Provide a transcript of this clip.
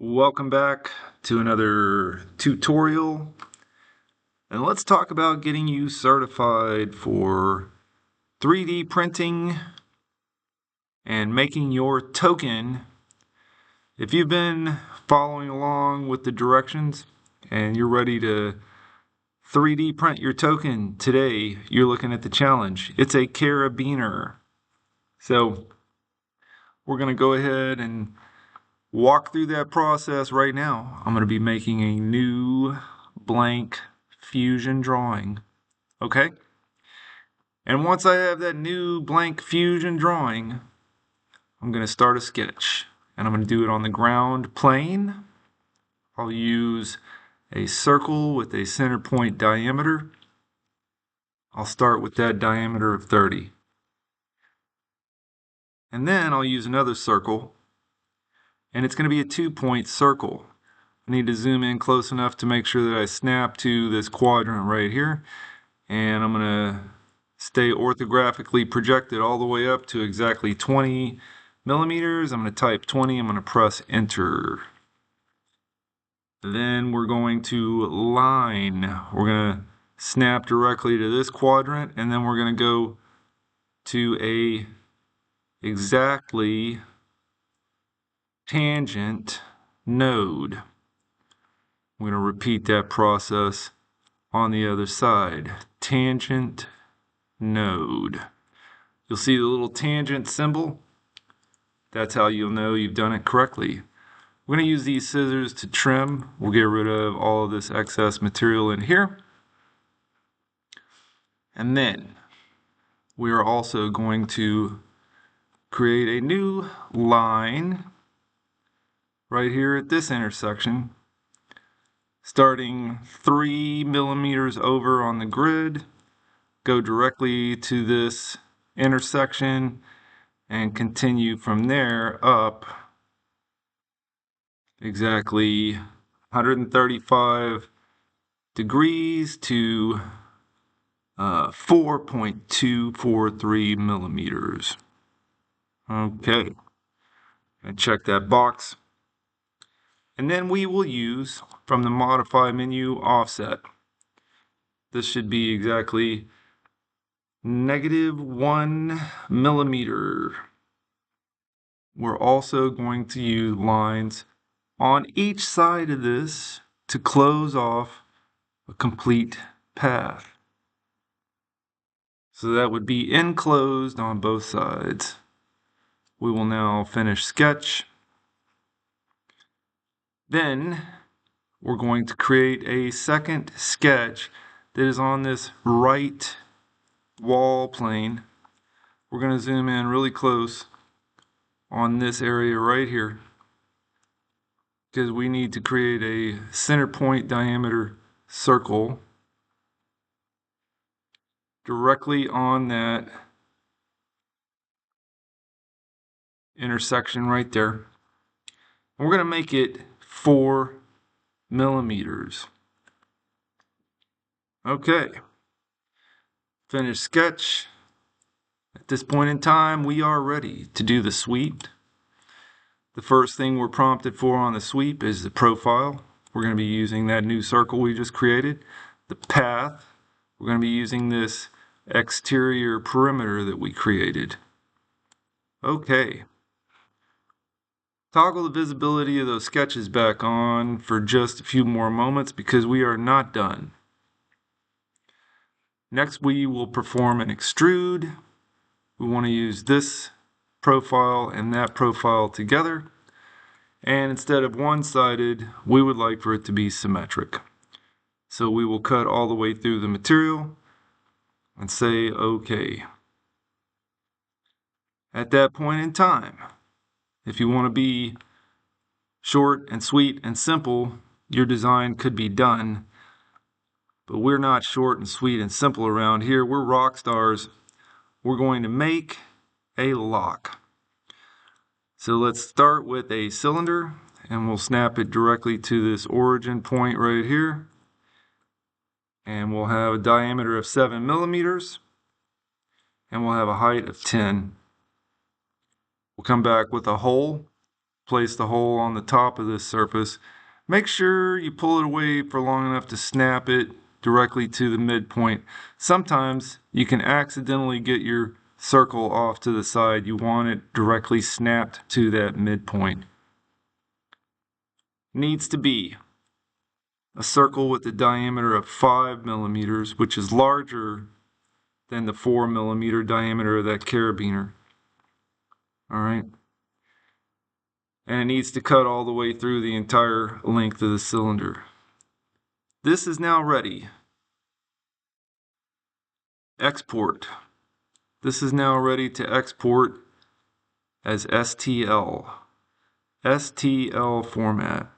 Welcome back to another tutorial, and let's talk about getting you certified for 3D printing and making your token. If you've been following along with the directions and you're ready to 3D print your token, today you're looking at the challenge. It's a Carabiner. So we're going to go ahead and walk through that process right now. I'm going to be making a new blank Fusion drawing. Okay? And once I have that new blank Fusion drawing, I'm going to start a sketch. And I'm going to do it on the ground plane. I'll use a circle with a center point diameter. I'll start with that diameter of 30. And then I'll use another circle, and it's going to be a 2-point circle. I need to zoom in close enough to make sure that I snap to this quadrant right here, and I'm going to stay orthographically projected all the way up to exactly 20 millimeters. I'm going to type 20. I'm going to press enter. Then we're going to line. We're going to snap directly to this quadrant, and then we're going to go to a exactly tangent node. I'm going to repeat that process on the other side. Tangent node. You'll see the little tangent symbol. That's how you'll know you've done it correctly. We're going to use these scissors to trim. We'll get rid of all of this excess material in here. And then we are also going to create a new line right here at this intersection, starting 3 millimeters over on the grid, go directly to this intersection and continue from there up exactly 135 degrees to 4.243 millimeters. Okay, and check that box. And then we will use, from the modify menu, offset. This should be exactly -1 millimeter. We're also going to use lines on each side of this to close off a complete path. So that would be enclosed on both sides. We will now finish sketch. Then we're going to create a second sketch that is on this right wall plane. We're going to zoom in really close on this area right here, because we need to create a center point diameter circle directly on that intersection right there. And we're going to make it 4 millimeters. Okay. Finish sketch. At this point in time, we are ready to do the sweep. The first thing we're prompted for on the sweep is the profile. We're going to be using that new circle we just created. The path, we're going to be using this exterior perimeter that we created. Okay. Toggle the visibility of those sketches back on for just a few more moments because we are not done. Next, we will perform an extrude. We want to use this profile and that profile together. And instead of one-sided, we would like for it to be symmetric. So we will cut all the way through the material and say OK. At that point in time, if you want to be short and sweet and simple, your design could be done. But we're not short and sweet and simple around here. We're rock stars. We're going to make a lock. So let's start with a cylinder, and we'll snap it directly to this origin point right here. And we'll have a diameter of 7 millimeters, and we'll have a height of 10. We'll come back with a hole, place the hole on the top of this surface. Make sure you pull it away for long enough to snap it directly to the midpoint. Sometimes you can accidentally get your circle off to the side. You want it directly snapped to that midpoint. Needs to be a circle with a diameter of 5 millimeters, which is larger than the 4 millimeter diameter of that carabiner. Alright. And it needs to cut all the way through the entire length of the cylinder. This is now ready. Export. This is now ready to export as STL. STL format.